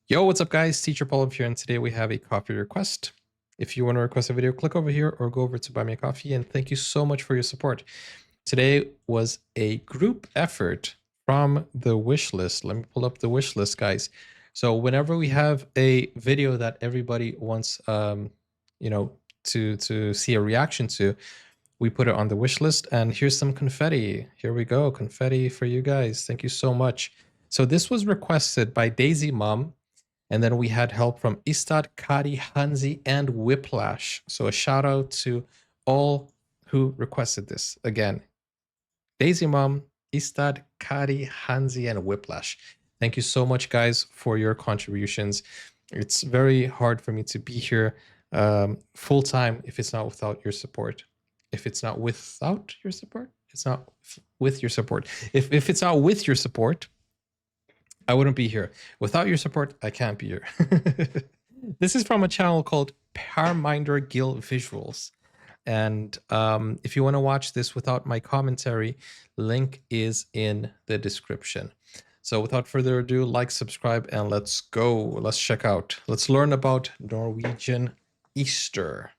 Yo, what's up guys? Teacher Paul here, and today we have a coffee request. If you want to request a video, click over here or go over to Buy Me a Coffee, and thank you so much for your support. Today was a group effort from the wish list. Let me pull up the wish list, guys. So whenever we have a video that everybody wants to see a reaction to, we put it on the wish list, and here's some confetti. Here we go, confetti for you guys. Thank you so much. So this was requested by Daisy Mom, and then we had help from Istad, Kari, Hansi, and Whiplash. So a shout out to all who requested this. Again, Daisy Mom, Istad, Kari, Hansi, and Whiplash. Thank you so much, guys, for your contributions. It's very hard for me to be here full time if it's not without your support. If it's not without your support, it's not with your support. If it's not with your support, I wouldn't be here. Without your support, I can't be here. This is from a channel called Parminder Gill Visuals. And if you want to watch this without my commentary, link is in the description. So without further ado, like, subscribe, and let's go. Let's check out. Let's learn about Norwegian Easter.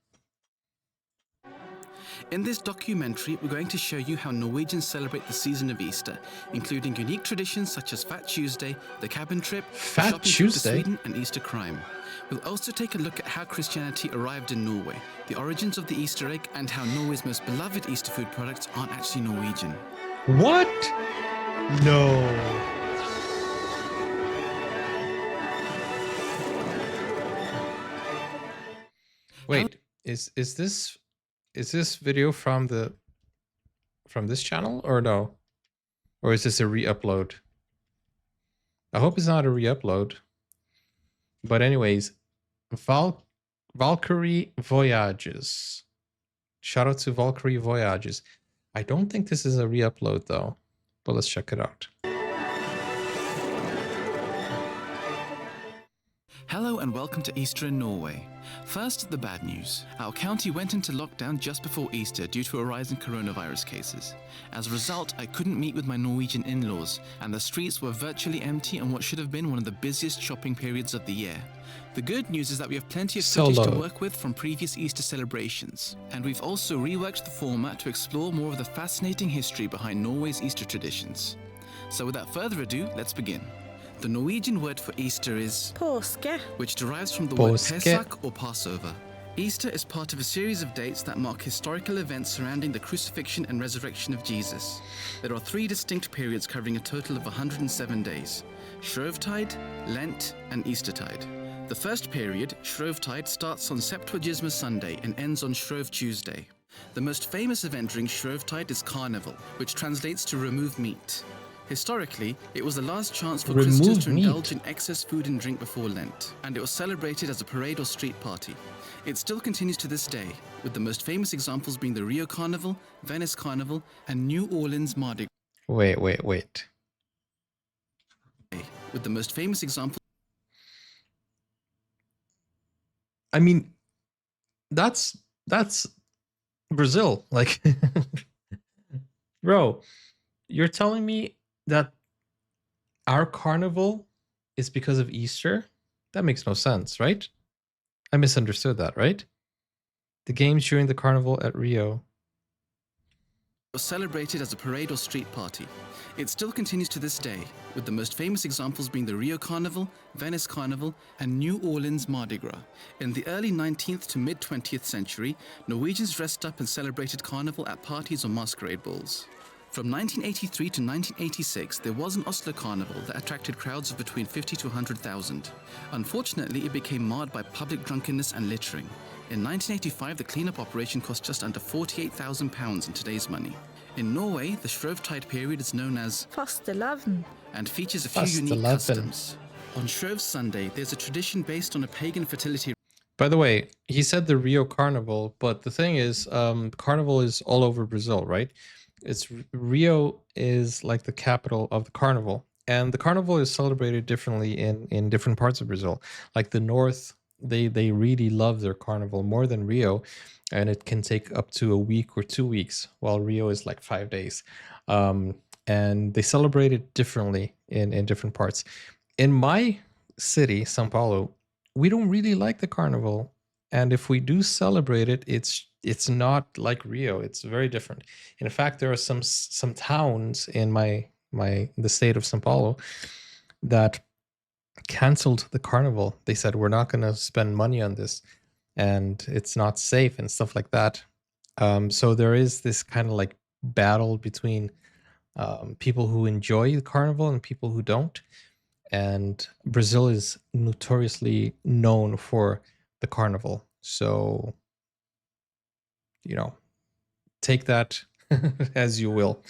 In this documentary, we're going to show you how Norwegians celebrate the season of Easter, including unique traditions such as Fat Tuesday, the cabin trip, shopping trip to Sweden, and Easter crime. We'll also take a look at how Christianity arrived in Norway, the origins of the Easter egg, and how Norway's most beloved Easter food products aren't actually Norwegian. What? No. Wait, is this video from this channel or no? Or is this a re-upload? I hope it's not a re-upload. But anyways, Valkyrie Voyages. Shout out to Valkyrie Voyages. I don't think this is a re-upload though, but let's check it out. Hello and welcome to Easter in Norway. First, the bad news. Our county went into lockdown just before Easter due to a rise in coronavirus cases. As a result, I couldn't meet with my Norwegian in-laws, and the streets were virtually empty on what should have been one of the busiest shopping periods of the year. The good news is that we have plenty of footage to work with from previous Easter celebrations, and we've also reworked the format to explore more of the fascinating history behind Norway's Easter traditions. So without further ado, let's begin. The Norwegian word for Easter is Påske, which derives from the word Pesach or Passover. Easter is part of a series of dates that mark historical events surrounding the crucifixion and resurrection of Jesus. There are 3 distinct periods covering a total of 107 days: Shrovetide, Lent, and Eastertide. The first period, Shrovetide, starts on Septuagesima Sunday and ends on Shrove Tuesday. The most famous event during Shrovetide is Carnival, which translates to remove meat. Historically, it was the last chance for Christians to indulge in excess food and drink before Lent, and it was celebrated as a parade or street party. It still continues to this day, with the most famous examples being the Rio Carnival, Venice Carnival, and New Orleans Mardi Gras. Wait. With the most famous example. I mean, that's Brazil. Like, bro, you're telling me that our carnival is because of Easter? That makes no sense, right? I misunderstood that, right? The games during the carnival at Rio was celebrated as a parade or street party. It still continues to this day, with the most famous examples being the Rio Carnival, Venice Carnival, and New Orleans Mardi Gras. In the early 19th to mid-20th century, Norwegians dressed up and celebrated carnival at parties or masquerade balls. From 1983 to 1986, there was an Oslo Carnival that attracted crowds of between 50 to 100,000. Unfortunately, it became marred by public drunkenness and littering. In 1985, the cleanup operation cost just under £48,000 in today's money. In Norway, the Shrovetide period is known as Fastelavn and features a few unique customs. On Shrove Sunday, there's a tradition based on a pagan fertility. By the way, he said the Rio Carnival, but the thing is, carnival is all over Brazil, right? Rio is like the capital of the carnival, and the carnival is celebrated differently in different parts of Brazil. Like the north, they really love their carnival more than Rio, and it can take up to a week or 2 weeks, while Rio is like 5 days. And they celebrate it differently in different parts. In my city, São Paulo, we don't really like the carnival. And if we do celebrate it, it's not like Rio. It's very different. In fact, there are some towns in the state of São Paulo that canceled the carnival. They said we're not going to spend money on this, and it's not safe and stuff like that. So there is this kind of like battle between people who enjoy the carnival and people who don't. And Brazil is notoriously known for the carnival. So, take that as you will.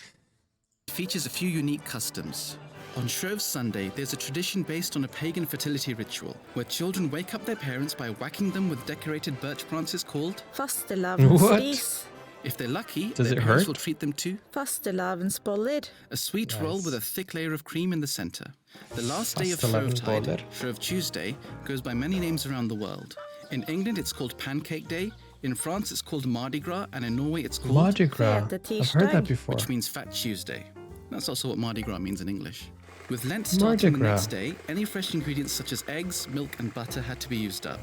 It features a few unique customs. On Shrove Sunday, there's a tradition based on a pagan fertility ritual, where children wake up their parents by whacking them with decorated birch branches called Fastelavnsris. If they're lucky, Does their it parents hurt? will treat them to Fastelavnsboller. a sweet roll Nice. with a thick layer of cream in the center. The last day of Fastelavnsboller. Shrovetide, Shrove Tuesday, goes by many names around the world. In England, it's called Pancake Day. In France, it's called Mardi Gras, and in Norway, it's called Mardi Gras. Fete I've heard that tirsdag. before. which means Fat Tuesday. That's also what Mardi Gras means in English. With Lent Mardi starting the Gras. next day, any fresh ingredients such as eggs, milk, and butter had to be used up.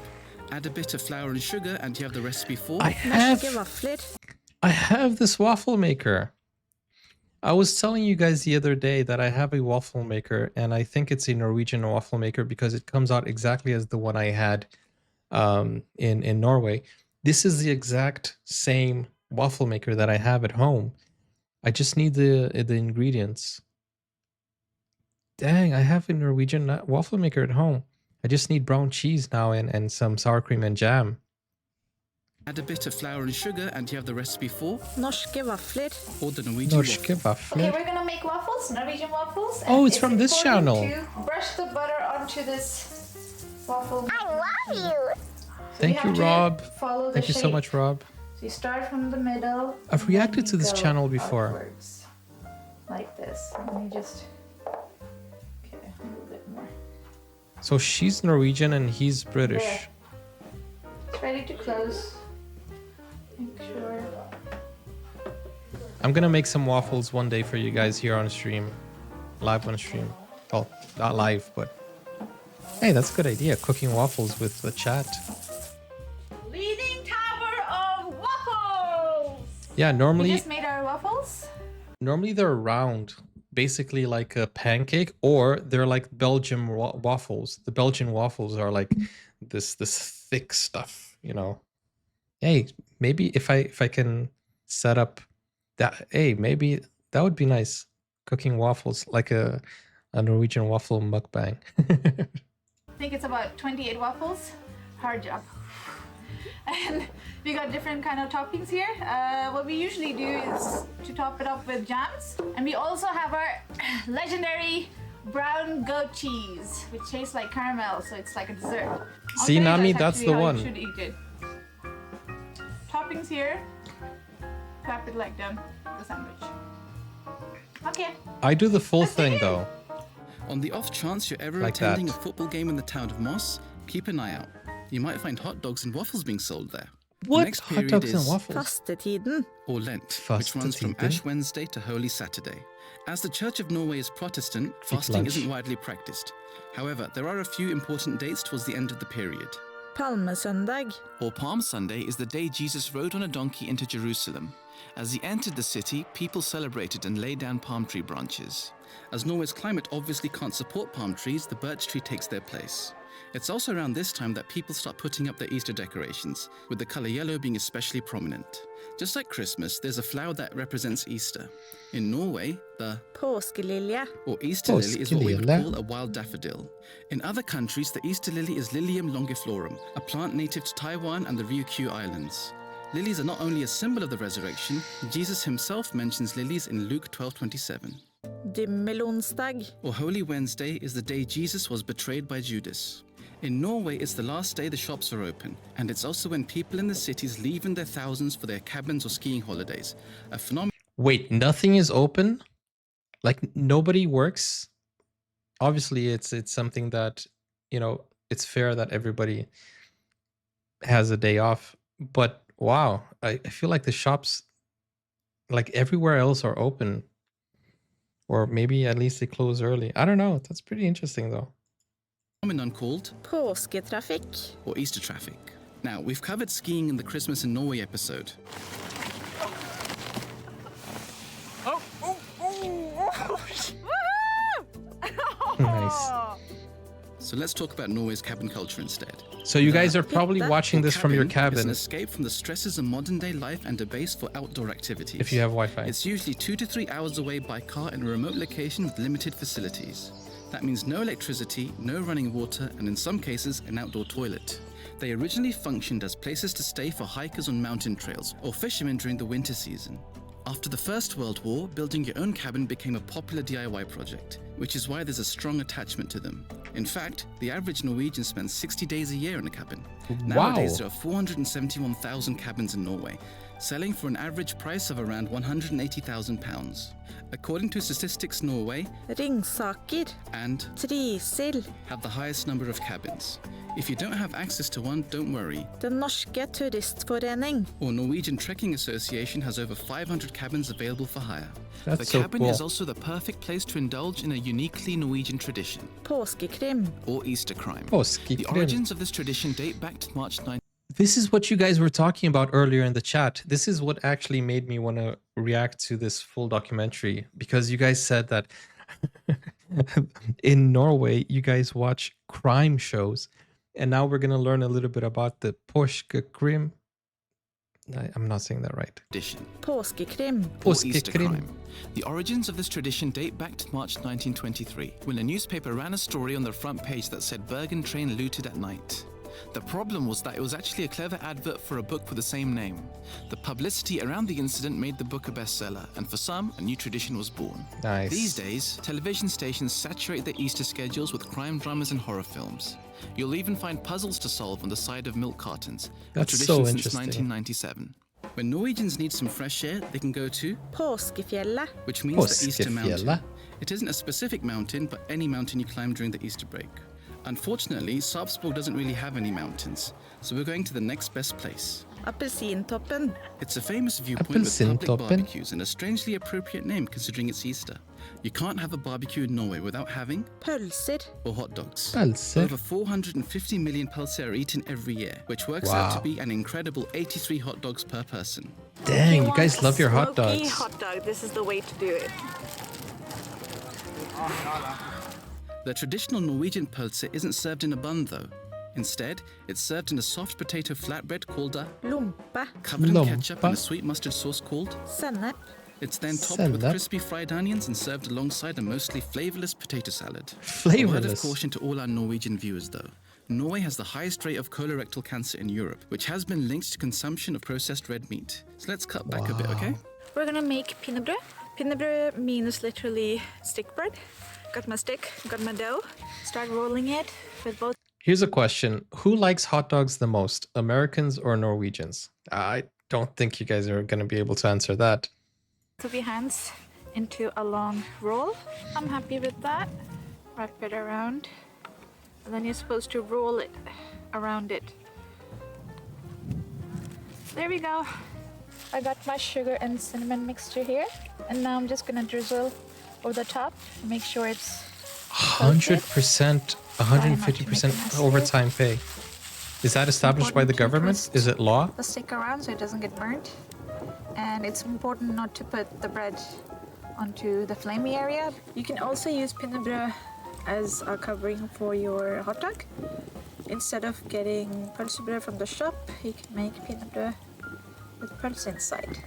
Add a bit of flour and sugar, and you have the recipe for I Norske have vafler. this waffle maker. I was telling you guys the other day that I have a waffle maker, and I think it's a Norwegian waffle maker because it comes out exactly as the one I had in Norway. This is the exact same waffle maker that I have at home. I just need the ingredients. Dang, I have a Norwegian waffle maker at home. I just need brown cheese now and some sour cream and jam. add a bit of flour and sugar, and you have the recipe for Norske vafler. or the Norwegian Norske waffle. Okay, vafler. we're gonna make waffles, Norwegian waffles. Oh, and it's from this important channel. To brush the butter onto this waffle. Thank you, have to Rob. follow the Thank you so shape. much, Rob. So you start from the middle. I've and then reacted to you this go channel before. outwards, like this. And you just okay, a little bit more. So she's Norwegian and he's British. There. It's ready to close. Make sure. I'm gonna make some waffles one day for you guys here on stream. Live on stream. Well, not live, but hey, that's a good idea. Cooking waffles with the chat. Leaning tower of waffles. Yeah, We normally just made our waffles. they're round, basically like a pancake, or they're like Belgian waffles. The Belgian waffles are like this thick stuff, Hey, maybe if I can set up that, hey, maybe that would be nice. Cooking waffles like a Norwegian waffle mukbang. I think it's about 28 waffles. Hard job. And we got different kind of toppings here. What we usually do is to top it up with jams. And we also have our legendary brown goat cheese, which tastes like caramel, so it's like a dessert. I'll See, show you Nami, guys that's actually the how one. You should eat it. Toppings here. Wrap it like the sandwich. Okay. I do the full Let's thing begin. though. On the off chance you're ever Like attending that. a football game in the town of Moss, keep an eye out. You might find hot dogs and waffles being sold there. The What? next Hot period dogs and is waffles? Fastetiden. or Lent, which runs from Fastetiden. Ash Wednesday to Holy Saturday. As the Church of Norway is Protestant, fasting lunch. isn't widely practiced. However, there are a few important dates towards the end of the period. Palmesøndag. Or Palm Sunday is the day Jesus rode on a donkey into Jerusalem. As he entered the city, people celebrated and laid down palm tree branches. As Norway's climate obviously can't support palm trees, the birch tree takes their place. It's also around this time that people start putting up their Easter decorations, with the color yellow being especially prominent. Just like Christmas, there's a flower that represents Easter. In Norway, the Påskelilje. or Easter lily is what we would Påskelilje. call a wild daffodil. In other countries, the Easter lily is Lilium longiflorum, a plant native to Taiwan and the Ryukyu Islands. Lilies are not only a symbol of the resurrection, Jesus himself mentions lilies in Luke 12:27. Dymmelonsdag. Or Holy Wednesday is the day Jesus was betrayed by Judas. In Norway, it's the last day the shops are open, and it's also when people in the cities leave in their thousands for their cabins or skiing holidays, a phenomenon Wait, nothing is open? Like nobody works? Obviously, it's something that, it's fair that everybody has a day off. But wow, I feel like the shops, like everywhere else, are open. Or maybe at least they close early. I don't know. That's pretty interesting though. phenomenon called Påsketrafikk. or Easter traffic. Now, we've covered skiing in the Christmas in Norway episode. Nice. So let's talk about Norway's cabin culture instead. So you guys are probably watching this from your Is an cabin escape from the stresses of modern day life and a base for outdoor activities. if you have Wi-Fi. It's usually 2 to 3 hours away by car in a remote location with limited facilities. That means no electricity, no running water, and in some cases, an outdoor toilet. They originally functioned as places to stay for hikers on mountain trails or fishermen during the winter season. After the First World War, building your own cabin became a popular DIY project, which is why there's a strong attachment to them. In fact, the average Norwegian spends 60 days a year in a cabin. Nowadays, there are 471,000 cabins in Norway, selling for an average price of around £180,000. According to Statistics Norway Ringsaker. and Trysil. have the highest number of cabins. If you don't have access to one, don't worry. Den norske turistforening. Or Norwegian Trekking Association has over 500 cabins available for hire. That's The so cabin cool. is also the perfect place to indulge in a uniquely Norwegian tradition, Påskekrim. or Easter crime. Påske The krim. origins of this tradition date back to March 9th. This is what you guys were talking about earlier in the chat. This is what actually made me want to react to this full documentary, because you guys said that in Norway, you guys watch crime shows. And now we're going to learn a little bit about the Påske krim. I'm not saying that right. Tradition, Påskekrim. or Påske Easter krim. crime. The origins of this tradition date back to March 1923, when a newspaper ran a story on their front page that said Bergen train looted at night. The problem was that it was actually a clever advert for a book with the same name. The publicity around the incident made the book a bestseller, and for some, a new tradition was born. Nice. These days, television stations saturate their Easter schedules with crime dramas and horror films. You'll even find puzzles to solve on the side of milk cartons, a That's tradition so since interesting. 1997. When Norwegians need some fresh air, they can go to, Påskefjellet. which means the Easter Mountain. Påskefjellet. It isn't a specific mountain, but any mountain you climb during the Easter break. Unfortunately, Sarpsborg doesn't really have any mountains, so we're going to the next best place. Appelsintoppen. It's a famous viewpoint with public Appelsintoppen. barbecues and a strangely appropriate name considering it's Easter. You can't have a barbecue in Norway without having, Pølser. or hot dogs. Pølser. Over 450 million pølser are eaten every year, which works out to Wow. be an incredible 83 hot dogs per person. Dang, you guys love your hot Smoky dogs. hot dog. This is the way to do it. The traditional Norwegian pølse isn't served in a bun though. Instead, it's served in a soft potato flatbread called a, Lompe. covered in ketchup and a Lompa. sweet mustard sauce called. Sennep. It's then topped with Sennep. crispy fried onions and served alongside a mostly flavorless potato salad. A word of Flavorless. caution to all our Norwegian viewers though. Norway has the highest rate of colorectal cancer in Europe, which has been linked to consumption of processed red meat. So let's cut back a bit, okay? We're gonna make pinnebrød. Pinnebrød means literally stick bread. Got my stick, got my dough. Start rolling it with both Here's a question. Who likes hot dogs the most, Americans or Norwegians? I don't think you guys are going to be able to answer that. of your hands into a long roll. I'm happy with that. Wrap it around. And then you're supposed to roll it around it. There we go. I got my sugar and cinnamon mixture here. And now I'm just gonna drizzle over the top. Make sure it's 100%, 150% overtime pay. Is that established by the government? Is it law? the stick around so it doesn't get burnt. And it's important not to put the bread onto the flamey area. You can also use pinnebrød as a covering for your hot dog. Instead of getting pølsebrød from the shop, you can make pinnebrød with pølse inside.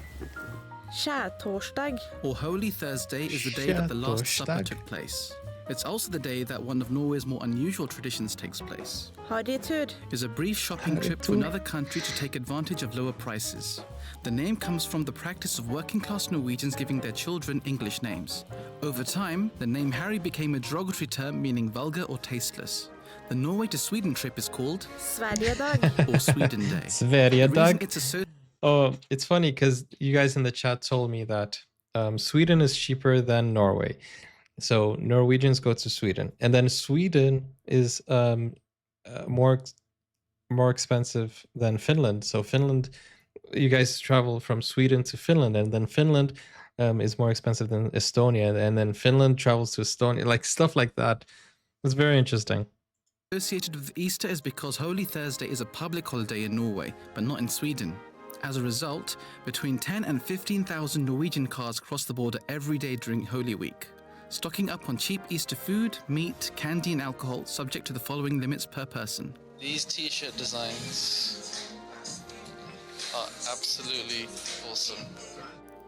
Skjærtorsdag. Or Holy Thursday is the day that the Last Supper Skjærtorsdag. took place. It's also the day that one of Norway's more unusual traditions takes place. Harrytur. Is a brief shopping trip to Harrytur. another country to take advantage of lower prices. The name comes from the practice of working-class Norwegians giving their children English names. Over time, the name Harry became a derogatory term meaning vulgar or tasteless. The Norway to Sweden trip is called Sverigedag. or Sweden Day. The Sverigedag. reason it's associated Oh, it's funny because you guys in the chat told me that Sweden is cheaper than Norway. So Norwegians go to Sweden. And then Sweden is more expensive than Finland. So Finland, you guys travel from Sweden to Finland, and then Finland is more expensive than Estonia. And then Finland travels to Estonia, like stuff like that. It's very interesting. Associated with Easter is because Holy Thursday is a public holiday in Norway, but not in Sweden. As a result, between 10 and 15,000 Norwegian cars cross the border every day during Holy Week, stocking up on cheap Easter food, meat, candy and alcohol, subject to the following limits per person. These t-shirt designs are absolutely awesome.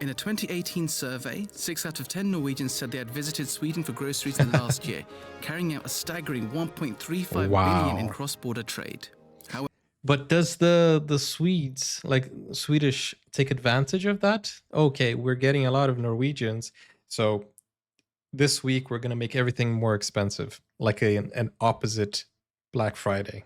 In a 2018 survey, 6 out of 10 Norwegians said they had visited Sweden for groceries in the last year, carrying out a staggering 1.35 billion in cross-border trade. But does the Swedes, like Swedish, take advantage of that? Okay, we're getting a lot of Norwegians, so this week we're going to make everything more expensive, like an opposite Black Friday.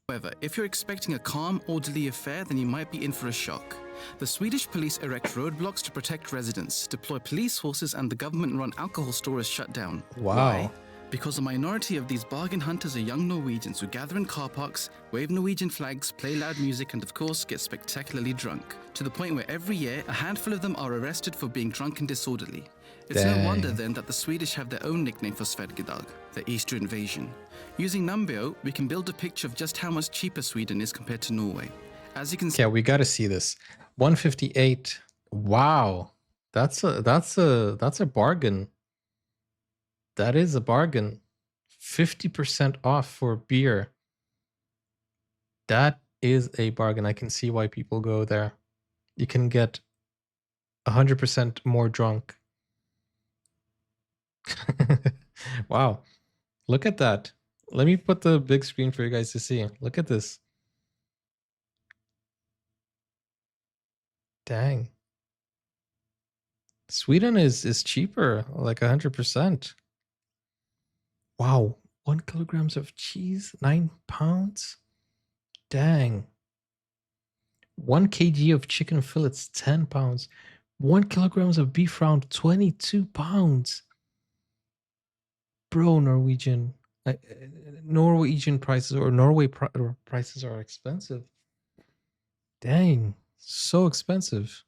However, if you're expecting a calm, orderly affair, then you might be in for a shock. The Swedish police erect roadblocks to protect residents, deploy police horses, and the government-run alcohol store is shut down. Wow. Why? Because a minority of these bargain hunters are young Norwegians who gather in car parks, wave Norwegian flags, play loud music, and of course get spectacularly drunk, to the point where every year a handful of them are arrested for being drunk and disorderly. It's no wonder then that the Swedish have their own nickname for Svergedag, the Easter invasion. Using Numbeo, we can build a picture of just how much cheaper Sweden is compared to Norway. As you can see, Yeah, we got to see this. 158. Wow, that's a bargain. That is a bargain. 50% off for beer. That is a bargain. I can see why people go there. You can get 100% more drunk. Wow. Look at that. Let me put the big screen for you guys to see. Look at this. Dang. Sweden is cheaper, like 100%. Wow, 1 kilogram of cheese, 9 pounds. Dang. 1 kg of chicken fillets, 10 pounds. 1 kilogram of beef round, 22 pounds. Bro, Norwegian prices or Norway prices are expensive. Dang, so expensive.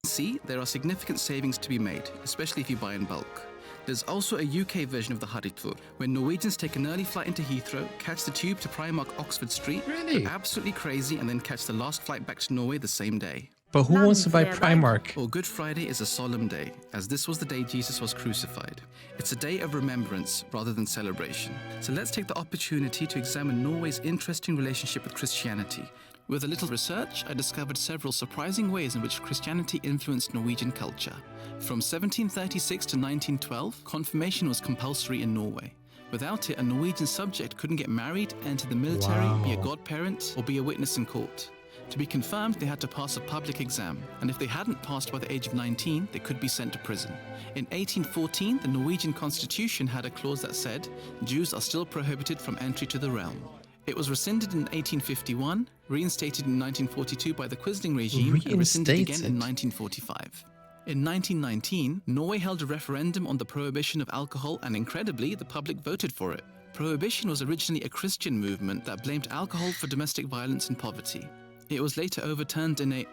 see, there are significant savings to be made, especially if you buy in bulk. There's also a UK version of the Harritur, where Norwegians take an early flight into Heathrow, catch the tube to Primark Oxford Street, Really? go absolutely crazy, and then catch the last flight back to Norway the same day. But who wants to buy Primark? Well, Good Friday is a solemn day, as this was the day Jesus was crucified. It's a day of remembrance rather than celebration. So let's take the opportunity to examine Norway's interesting relationship with Christianity. With a little research, I discovered several surprising ways in which Christianity influenced Norwegian culture. From 1736 to 1912, confirmation was compulsory in Norway. Without it, a Norwegian subject couldn't get married, enter the military, be a godparent, or be a witness in court. To be confirmed, they had to pass a public exam, and if they hadn't passed by the age of 19, they could be sent to prison. In 1814, the Norwegian constitution had a clause that said, Jews are still prohibited from entry to the realm. It was rescinded in 1851, reinstated in 1942 by the Quisling regime, and rescinded again in 1945. In 1919, Norway held a referendum on the prohibition of alcohol, and incredibly, the public voted for it. Prohibition was originally a Christian movement that blamed alcohol for domestic violence and poverty. It was later overturned in a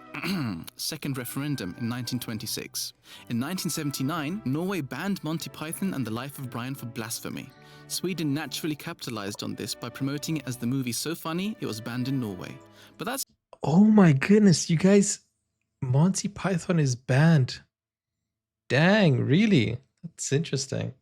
second referendum in 1926. In 1979, Norway banned Monty Python and the Life of Brian for blasphemy. Sweden naturally capitalized on this by promoting it as the movie so funny it was banned in Norway. But that's... Oh my goodness, you guys, Monty Python is banned. Dang, really? That's interesting.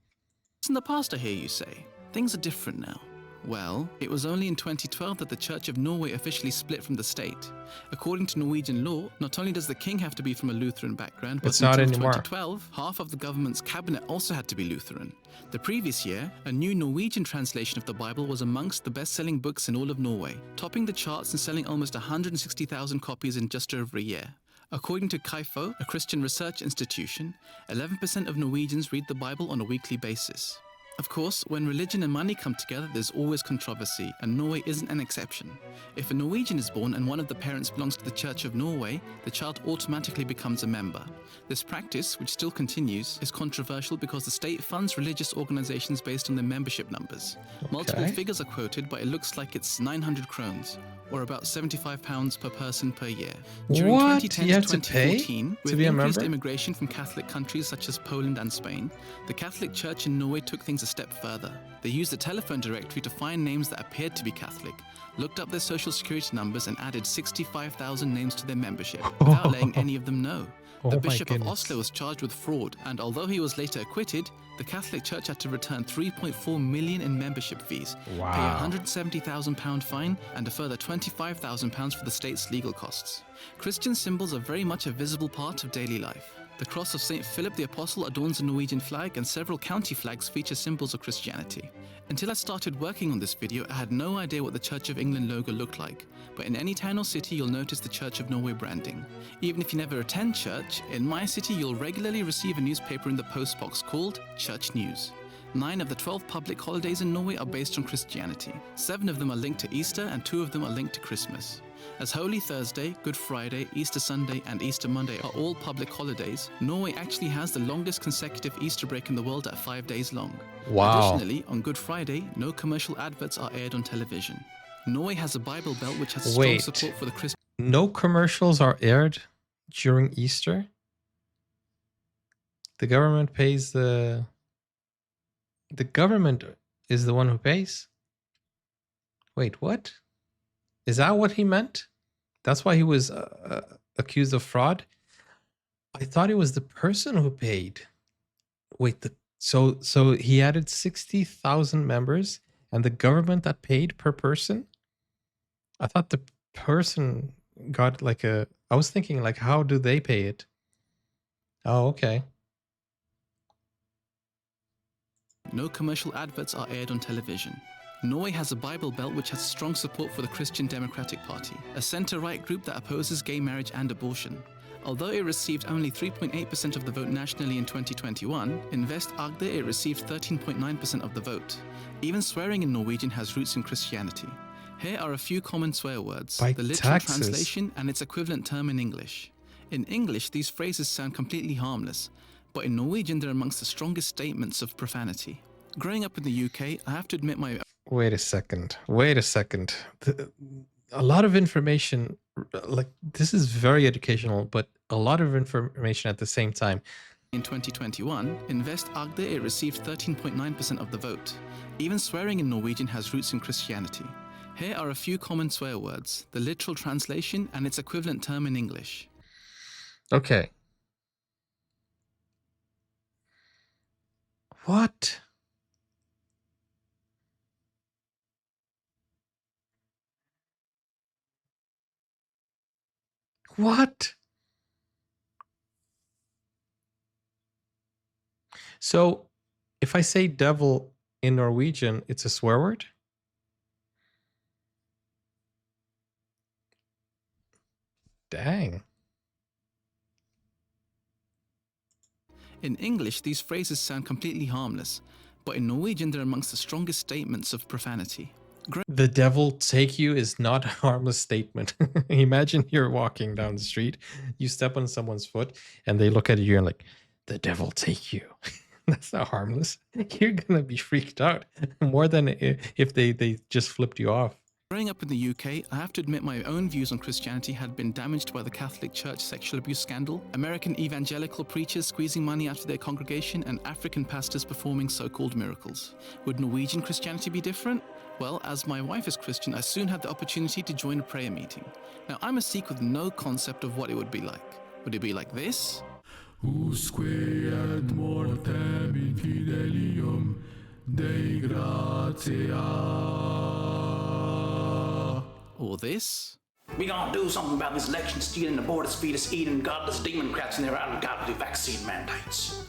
in the past, I hear you say. Things are different now. Well, it was only in 2012 that the Church of Norway officially split from the state. According to Norwegian law, not only does the king have to be from a Lutheran background, but until 2012, half of the government's cabinet also had to be Lutheran. The previous year, a new Norwegian translation of the Bible was amongst the best-selling books in all of Norway, topping the charts and selling almost 160,000 copies in just over a year. According to KAIFO, a Christian research institution, 11% of Norwegians read the Bible on a weekly basis. Of course, when religion and money come together, there's always controversy, and Norway isn't an exception. If a Norwegian is born and one of the parents belongs to the Church of Norway, the child automatically becomes a member. This practice, which still continues, is controversial because the state funds religious organizations based on their membership numbers. Multiple figures are quoted, but it looks like it's 900 krones, or about £75 per person per year. During 2010 to 2014, with increased immigration from Catholic countries such as Poland and Spain, the Catholic Church in Norway took things a step further. They used the telephone directory to find names that appeared to be Catholic, looked up their social security numbers and added 65,000 names to their membership, without letting any of them know. Oh The my Bishop of goodness. Oslo was charged with fraud, and although he was later acquitted, the Catholic Church had to return 3.4 million in membership fees, Wow. pay a £170,000 fine, and a further £25,000 for the state's legal costs. Christian symbols are very much a visible part of daily life. The cross of St. Philip the Apostle adorns the Norwegian flag, and several county flags feature symbols of Christianity. Until I started working on this video, I had no idea what the Church of England logo looked like, but in any town or city you'll notice the Church of Norway branding. Even if you never attend church, in my city you'll regularly receive a newspaper in the postbox called Church News. 9 of the 12 public holidays in Norway are based on Christianity. 7 of them are linked to Easter, and 2 of them are linked to Christmas. As Holy Thursday, Good Friday, Easter Sunday and Easter Monday are all public holidays, Norway actually has the longest consecutive Easter break in the world at 5 days long. Wow. Additionally, on Good Friday, no commercial adverts are aired on television. Norway has a Bible Belt which has strong Wait. support for the Christian. No commercials are aired during Easter? The government pays the government is the one who pays? Wait, what? Is that what he meant? That's why he was accused of fraud? I thought it was the person who paid. Wait, so he added 60,000 members and the government that paid per person? I thought the person got like I was thinking like, how do they pay it? Oh, okay. No commercial adverts are aired on television. Norway has a Bible Belt which has strong support for the Christian Democratic Party, a centre-right group that opposes gay marriage and abortion. Although it received only 3.8% of the vote nationally in 2021, in Vest Agder it received 13.9% of the vote. Even swearing in Norwegian has roots in Christianity. Here are a few common swear words, By the literal taxes. translation and its equivalent term in English. In English, these phrases sound completely harmless, but in Norwegian they're amongst the strongest statements of profanity. Growing up in the UK, I have to admit my Wait a second. A lot of information, like this is very educational, but a lot of information at the same time. In 2021, in Vest Agder it received 13.9% of the vote. Even swearing in Norwegian has roots in Christianity. Here are a few common swear words, the literal translation and its equivalent term in English. Okay. What? What? So, if I say devil in Norwegian, it's a swear word? Dang. In English, these phrases sound completely harmless, but in Norwegian they're amongst the strongest statements of profanity. The devil take you is not a harmless statement. Imagine you're walking down the street, you step on someone's foot, and they look at you and like, the devil take you. That's not harmless. You're gonna be freaked out more than if they just flipped you off. Growing up in the UK, I have to admit my own views on Christianity had been damaged by the Catholic Church sexual abuse scandal, American evangelical preachers squeezing money out of their congregation, and African pastors performing so-called miracles. Would Norwegian Christianity be different? Well, as my wife is Christian, I soon had the opportunity to join a prayer meeting. Now, I'm a Sikh with no concept of what it would be like. Would it be like this? Usque et mortem infidelium Dei gratia. Or this? We gonna do something about this election stealing, abortus fetus eating, godless democrats and their ungodly vaccine mandates.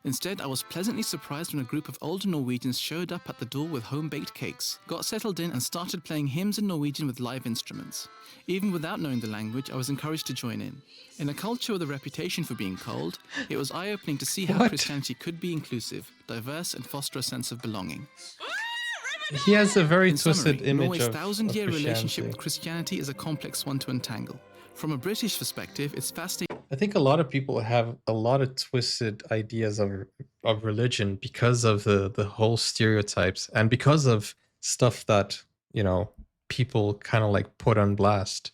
Instead, I was pleasantly surprised when a group of older Norwegians showed up at the door with home-baked cakes, got settled in and started playing hymns in Norwegian with live instruments. Even without knowing the language, I was encouraged to join in. In a culture with a reputation for being cold, it was eye-opening to see how What? Christianity could be inclusive, diverse and foster a sense of belonging. He has a very In twisted summary, image Norway's of thousand-year relationship Christianity. with Christianity is a complex one to untangle. From a British perspective, it's fascinating. I think a lot of people have a lot of twisted ideas of religion because of the whole stereotypes and because of stuff that, you know, people kind of like put on blast.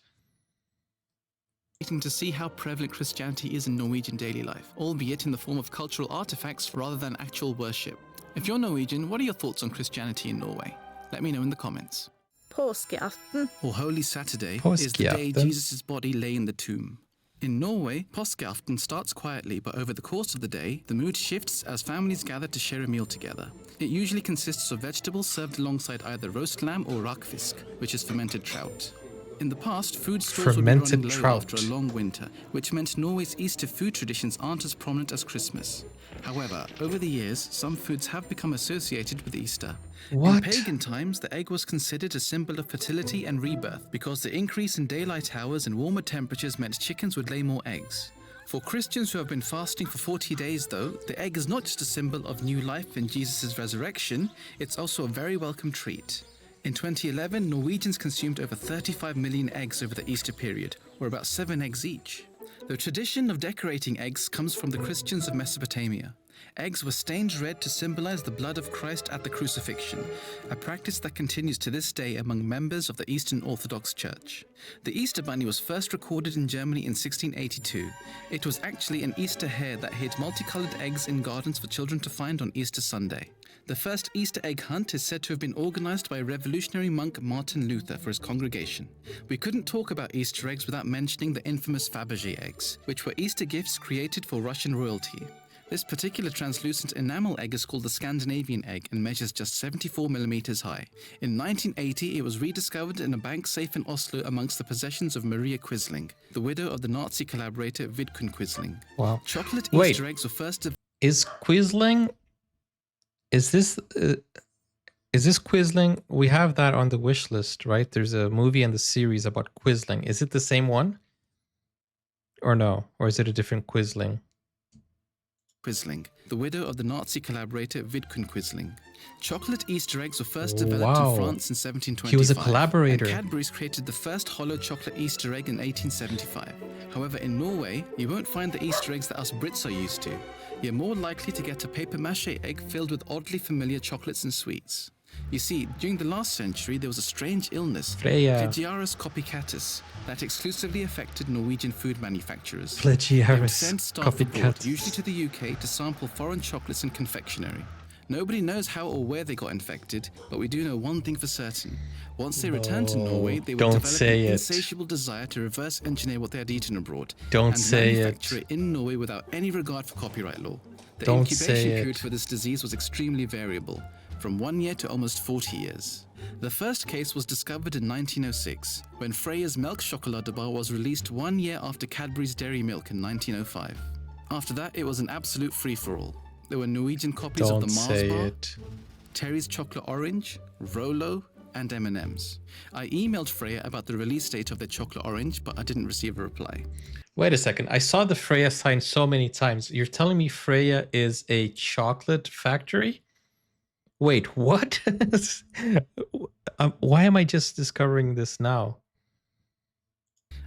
To see how prevalent Christianity is in Norwegian daily life, albeit in the form of cultural artifacts rather than actual worship. If you're Norwegian, what are your thoughts on Christianity in Norway? Let me know in the comments. Påskeaften. Or Holy Saturday is the day Påskeaften. Jesus' body lay in the tomb. In Norway, Påskeaften starts quietly, but over the course of the day, the mood shifts as families gather to share a meal together. It usually consists of vegetables served alongside either roast lamb or rakfisk, which is fermented trout. In the past, food stores would be Fermented running low trout. after a long winter, which meant Norway's Easter food traditions aren't as prominent as Christmas. However, over the years, some foods have become associated with Easter. What? In pagan times, the egg was considered a symbol of fertility and rebirth because the increase in daylight hours and warmer temperatures meant chickens would lay more eggs. For Christians who have been fasting for 40 days, though, the egg is not just a symbol of new life in Jesus' resurrection, it's also a very welcome treat. In 2011, Norwegians consumed over 35 million eggs over the Easter period, or about 7 eggs each. The tradition of decorating eggs comes from the Christians of Mesopotamia. Eggs were stained red to symbolize the blood of Christ at the crucifixion, a practice that continues to this day among members of the Eastern Orthodox Church. The Easter Bunny was first recorded in Germany in 1682. It was actually an Easter hare that hid multicolored eggs in gardens for children to find on Easter Sunday. The first Easter egg hunt is said to have been organized by revolutionary monk Martin Luther for his congregation. We couldn't talk about Easter eggs without mentioning the infamous Fabergé eggs, which were Easter gifts created for Russian royalty. This particular translucent enamel egg is called the Scandinavian egg and measures just 74 millimeters high. In 1980, it was rediscovered in a bank safe in Oslo amongst the possessions of Maria Quisling, the widow of the Nazi collaborator Vidkun Quisling. Wow. Chocolate Wait. Easter eggs were first Is Quisling? Is this Quisling? We have that on the wish list, right? There's a movie and the series about Quisling. Is it the same one? Or no? Or is it a different Quisling? Quisling, the widow of the Nazi collaborator Vidkun Quisling. Chocolate Easter eggs were first developed in France in 1725. He was a collaborator. And Cadbury's created the first hollow chocolate Easter egg in 1875. However, in Norway, you won't find the Easter eggs that us Brits are used to. You're more likely to get a papier-mâché egg filled with oddly familiar chocolates and sweets. You see, during the last century, there was a strange illness, Freya. Plagiaris copycatus, that exclusively affected Norwegian food manufacturers. They would Plagiaris send staff abroad, copycat. usually to the UK, to sample foreign chocolates and confectionery. Nobody knows how or where they got infected, but we do know one thing for certain. Once they returned to Norway, they would Don't develop say an it. insatiable desire to reverse engineer what they had eaten abroad Don't and say manufacture it. it in Norway without any regard for copyright law. The Don't incubation say period it. for this disease was extremely variable, from 1 year to almost 40 years. The first case was discovered in 1906, when Freya's Milk Chocolate bar was released 1 year after Cadbury's Dairy Milk in 1905. After that, it was an absolute free-for-all. There were Norwegian copies of Don't the Mars say bar, it. Terry's Chocolate Orange, Rolo, and M&M's. I emailed Freya about the release date of the chocolate orange, but I didn't receive a reply. Wait a second. I saw the Freya sign so many times. You're telling me Freya is a chocolate factory? Wait, what? Why am I just discovering this now?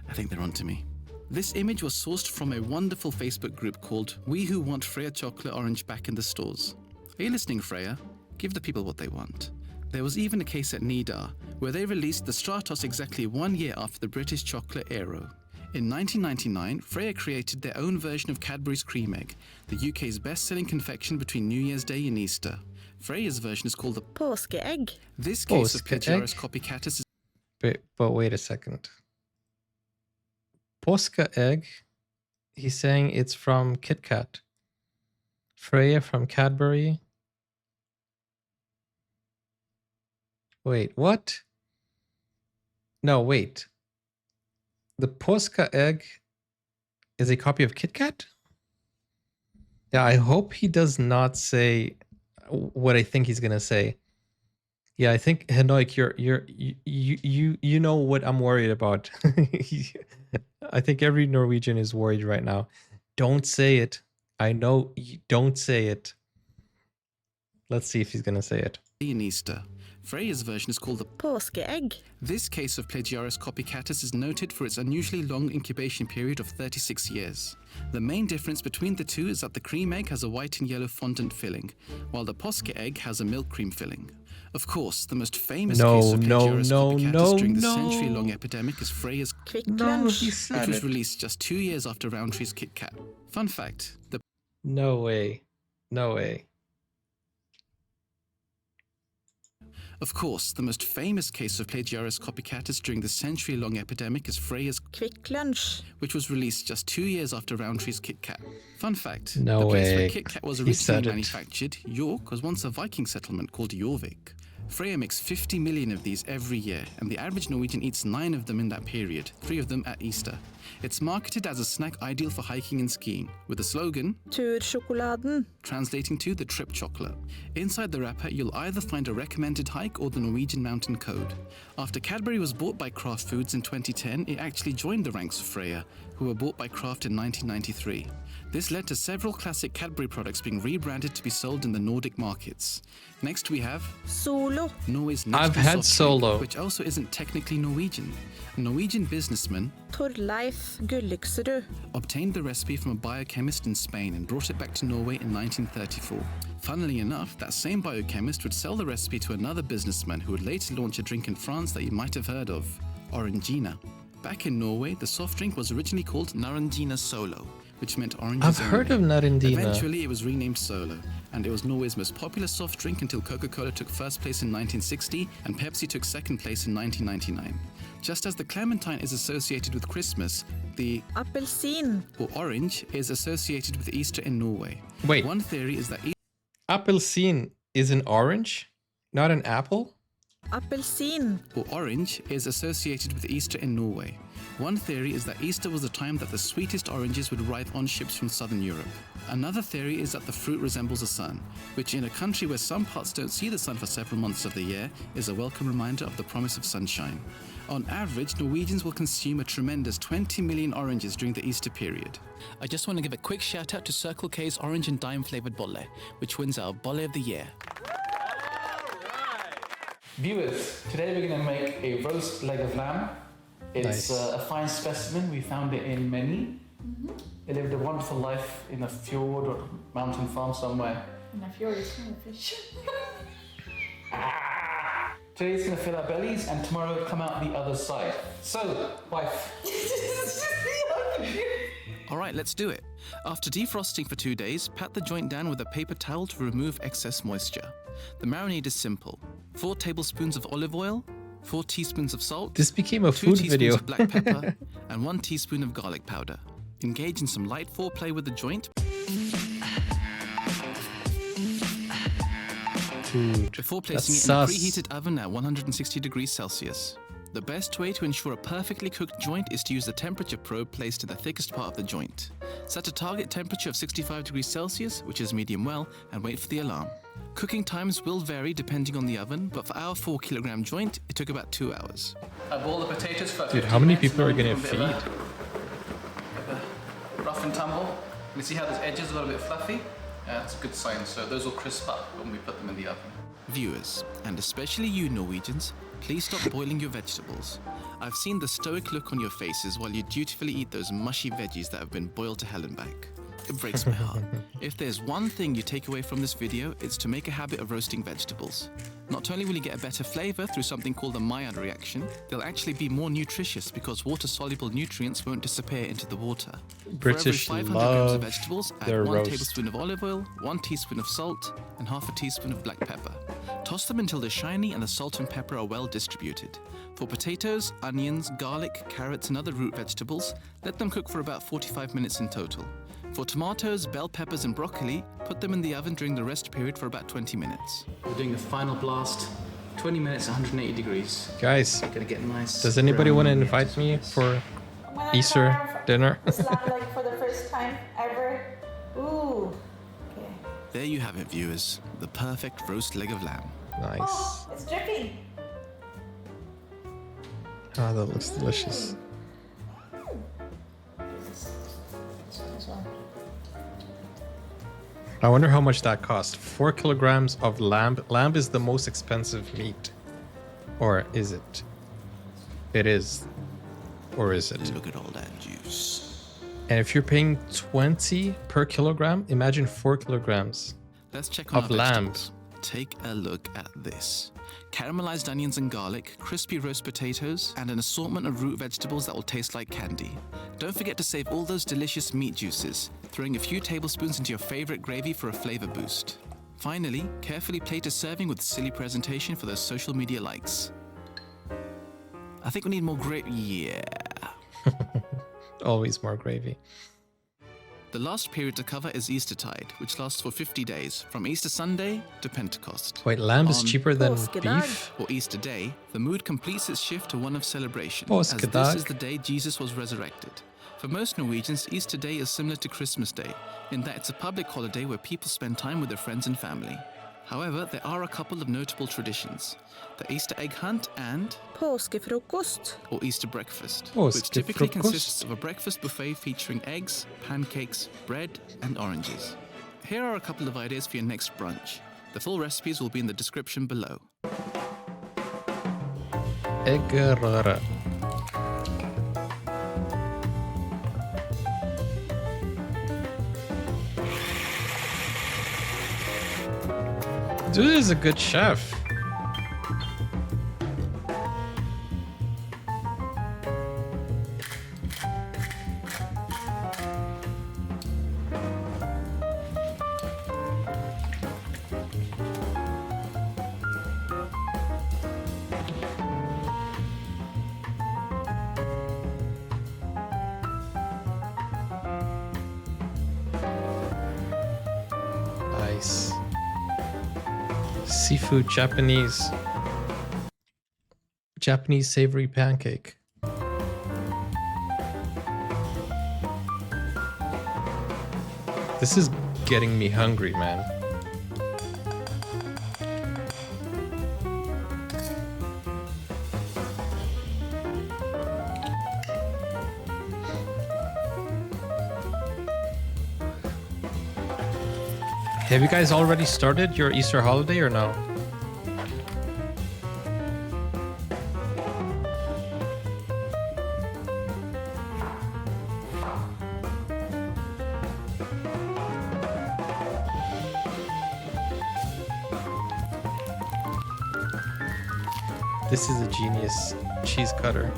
I think they're onto me. This image was sourced from a wonderful Facebook group called We Who Want Freya Chocolate Orange Back in the Stores. Are you listening, Freya? Give the people what they want. There was even a case at Nidar, where they released the Stratos exactly 1 year after the British chocolate Aero. In 1999, Freya created their own version of Cadbury's Cream Egg, the UK's best-selling confection between New Year's Day and Easter. Freya's version is called the Påskeegg. This case of Påskeegg? Plagiaris copycatus is But wait a second. Påske egg. He's saying it's from Kit Kat. Freya from Cadbury. Wait, what? No, wait. The Påske egg is a copy of Kit Kat? Yeah, I hope he does not say what I think he's gonna say. Yeah, I think Henoik, you know what I'm worried about. I think every Norwegian is worried right now. Don't say it. I know you don't say it. Let's see if he's gonna say it. in Easter. Freya's version is called the Påskeegg. This case of Plagiaris copycatus is noted for its unusually long incubation period of 36 years. The main difference between the two is that the cream egg has a white and yellow fondant filling, while the Påske egg has a milk cream filling. Of course, the most famous case of Plagiaris copycatus during the century-long epidemic is Freya's Quick No, Lunch. he which said was it. released just 2 years after Roundtree's Kit Kat. Fun fact, the No way. No way. Of course, the most famous case of plagiarized copycatters during the century-long epidemic is Freya's Kvikk Lunsj. which was released just 2 years after Rowntree's Kit Kat. Fun fact, No the place way. where Kit Kat was He said originally it. manufactured, York, was once a Viking settlement called Jorvik. Freya makes 50 million of these every year, and the average Norwegian eats 9 of them in that period, 3 of them at Easter. It's marketed as a snack ideal for hiking and skiing, with the slogan, Tursjokoladen. translating to the trip chocolate. Inside the wrapper, you'll either find a recommended hike or the Norwegian mountain code. After Cadbury was bought by Kraft Foods in 2010, it actually joined the ranks of Freya, who were bought by Kraft in 1993. This led to several classic Cadbury products being rebranded to be sold in the Nordic markets. Next we have Solo. Norway's I've national had soft drink, Solo. which also isn't technically Norwegian. A Norwegian businessman Torleif Gulliksrud. obtained the recipe from a biochemist in Spain and brought it back to Norway in 1934. Funnily enough, that same biochemist would sell the recipe to another businessman who would later launch a drink in France that you might have heard of, Orangina. Back in Norway, the soft drink was originally called Narangina Solo, which meant oranges I've heard of only. Narandina. Eventually, it was renamed Solo, and it was Norway's most popular soft drink until Coca-Cola took first place in 1960 and Pepsi took second place in 1999. Just as the clementine is associated with Christmas, the Appelsin. or orange is associated with Easter in Norway. Wait. One theory is that Appelsin is an orange, not an apple? Appelsin. or orange is associated with Easter in Norway. One theory is that Easter was the time that the sweetest oranges would arrive on ships from southern Europe. Another theory is that the fruit resembles a sun, which in a country where some parts don't see the sun for several months of the year is a welcome reminder of the promise of sunshine. On average, Norwegians will consume a tremendous 20 million oranges during the Easter period. I just want to give a quick shout out to Circle K's orange and dime flavored bolle, which wins our bolle of the year. Viewers, today we're going to make a roast leg of lamb. It's Nice. a fine specimen. We found it in Meni. It lived a wonderful life in a fjord or mountain farm somewhere. And if you're just kind of fish. Today it's going to fill our bellies and tomorrow it'll come out the other side. So, wife, Alright, let's do it. After defrosting for 2 days, pat the joint down with a paper towel to remove excess moisture. The marinade is simple. 4 tablespoons of olive oil, 4 teaspoons of salt, This became a 2 food teaspoons video. of black pepper, and 1 teaspoon of garlic powder. Engage in some light foreplay with the joint Dude, before that's placing it in a sus. preheated oven at 160 degrees Celsius. The best way to ensure a perfectly cooked joint is to use the temperature probe placed in the thickest part of the joint. Set a target temperature of 65 degrees Celsius, which is medium well, and wait for the alarm. Cooking times will vary depending on the oven, but for our 4-kilogram joint, it took about 2 hours. I boil the potatoes for Dude, 15 how many minutes, people are and then gonna put a bit of a rough and tumble. You see how those edges are a little bit fluffy? That's a good sign. So those will crisp up when we put them in the oven. Viewers, and especially you Norwegians, please stop boiling your vegetables. I've seen the stoic look on your faces while you dutifully eat those mushy veggies that have been boiled to hell and back. It breaks my heart. If there's one thing you take away from this video, it's to make a habit of roasting vegetables. Not only will you get a better flavor through something called the Maillard reaction, they'll actually be more nutritious because water-soluble nutrients won't disappear into the water. British For every 500 grams love of vegetables, add their 1 roast. tablespoon of olive oil, 1 teaspoon of salt, and half a teaspoon of black pepper. Toss them until they're shiny and the salt and pepper are well distributed. For potatoes, onions, garlic, carrots, and other root vegetables, let them cook for about 45 minutes in total. For tomatoes, bell peppers, and broccoli, put them in the oven during the rest period for about 20 minutes. We're doing a final blast. 20 minutes, 180 degrees. Guys, Gonna get nice. does anybody brown want to on the invite edges. me for I'm gonna Easter carve dinner? this lamb like for the first time ever. Ooh. Okay. There you have it, viewers. The perfect roast leg of lamb. Nice. Oh, it's dripping. Oh, that looks delicious. I wonder how much that cost. 4 kilograms of lamb. Lamb is the most expensive meat. Or is it? It is. Or is it? Look at all that juice. And if you're paying 20 per kilogram, imagine 4 kilograms. Let's check on Of our lamb. vegetables. Take a look at this. Caramelized onions and garlic, crispy roast potatoes, and an assortment of root vegetables that will taste like candy. Don't forget to save all those delicious meat juices, throwing a few tablespoons into your favorite gravy for a flavor boost. Finally, carefully plate a serving with silly presentation for those social media likes. I think we need more gravy. Yeah. Always more gravy. The last period to cover is Eastertide, which lasts for 50 days, from Easter Sunday to Pentecost. Wait, lamb is On cheaper than Påskedag. beef? or Easter Day, the mood completes its shift to one of celebration, as Påskedag. this is the day Jesus was resurrected. For most Norwegians, Easter Day is similar to Christmas Day, in that it's a public holiday where people spend time with their friends and family. However, there are a couple of notable traditions. The Easter egg hunt and, Påskefrokost. or Easter breakfast, which typically Påskefrokost. consists of a breakfast buffet featuring eggs, pancakes, bread, and oranges. Here are a couple of ideas for your next brunch. The full recipes will be in the description below. Eggerøre. Dude is a good chef. Nice. Seafood Japanese savory pancake. This is getting me hungry, man. Have you guys already started your Easter holiday or no? This is a genius cheese cutter.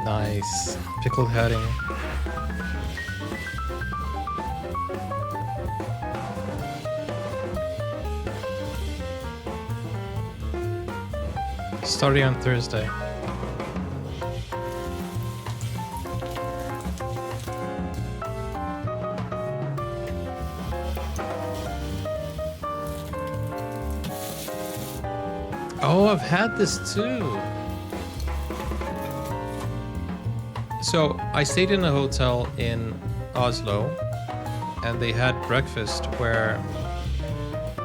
Nice. Pickled herring. Starting on Thursday. Oh, I've had this too. So I stayed in a hotel in Oslo and they had breakfast where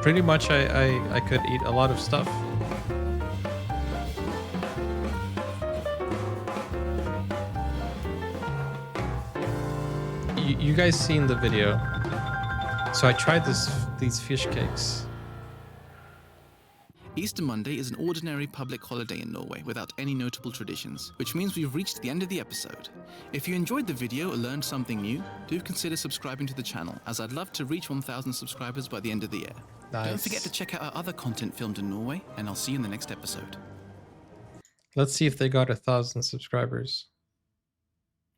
pretty much I could eat a lot of stuff. You guys seen the video. So I tried these fish cakes. Easter Monday is an ordinary public holiday in Norway without any notable traditions, which means we've reached the end of the episode. If you enjoyed the video or learned something new, do consider subscribing to the channel, as I'd love to reach 1,000 subscribers by the end of the year. Nice. Don't forget to check out our other content filmed in Norway, and I'll see you in the next episode. Let's see if they got 1,000 subscribers.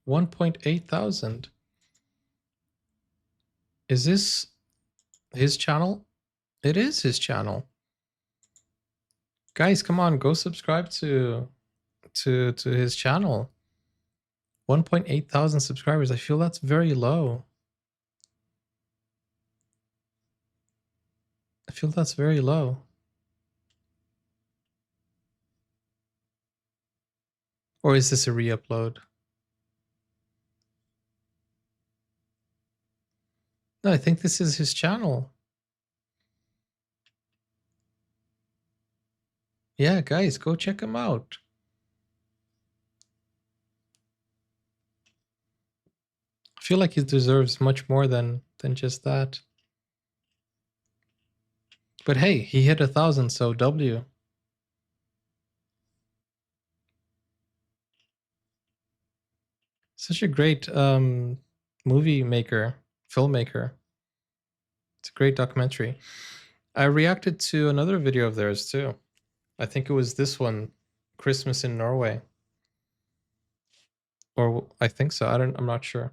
1.8 thousand. Is this his channel? It is his channel. Guys, come on, go subscribe to his channel. 1.8 thousand subscribers. I feel that's very low. I feel that's very low. Or is this a re-upload? No, I think this is his channel. Yeah, guys, go check him out. I feel like he deserves much more than just that. But hey, he hit 1,000, so W. Such a great movie maker, filmmaker. It's a great documentary. I reacted to another video of theirs too. I think it was this one, Christmas in Norway. or I think so. I'm not sure.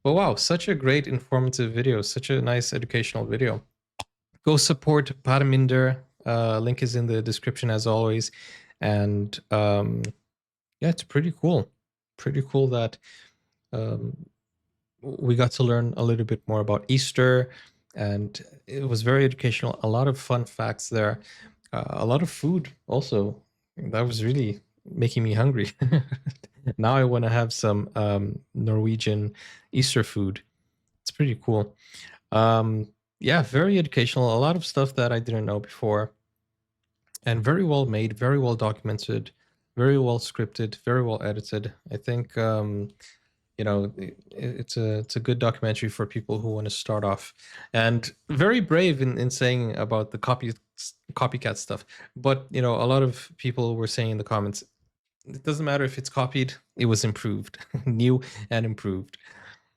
But wow, such a great informative video, such a nice educational video. Go support Parminder. Link is in the description as always. And yeah, it's pretty cool. Pretty cool that we got to learn a little bit more about Easter, and it was very educational. A lot of fun facts there, a lot of food also. That was really making me hungry. Now I want to have some Norwegian Easter food. It's pretty cool. Yeah, very educational. A lot of stuff that I didn't know before, and very well made, very well documented, very well scripted, very well edited. I think you know, it's a good documentary for people who want to start off, and very brave in saying about the copycat stuff. But you know, a lot of people were saying in the comments, it doesn't matter if it's copied, it was improved, new and improved.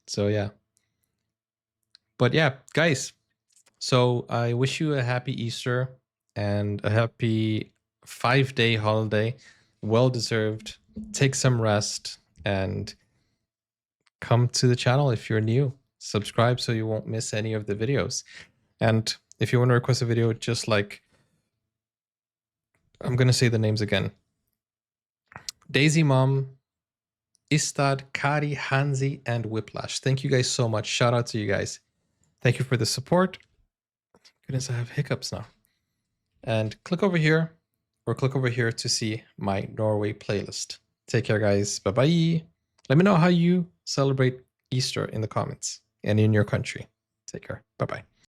So yeah. But yeah, guys, so I wish you a happy Easter and a happy 5-day holiday. Well deserved. Take some rest and come to the channel if you're new. Subscribe so you won't miss any of the videos. And if you want to request a video, just like, I'm going to say the names again. Daisy Mom, Istad, Kari, Hansi, and Whiplash. Thank you guys so much. Shout out to you guys. Thank you for the support. Goodness, I have hiccups now. And click over here or click over here to see my Norway playlist. Take care, guys. Bye-bye. Let me know how you celebrate Easter in the comments and in your country. Take care. Bye-bye.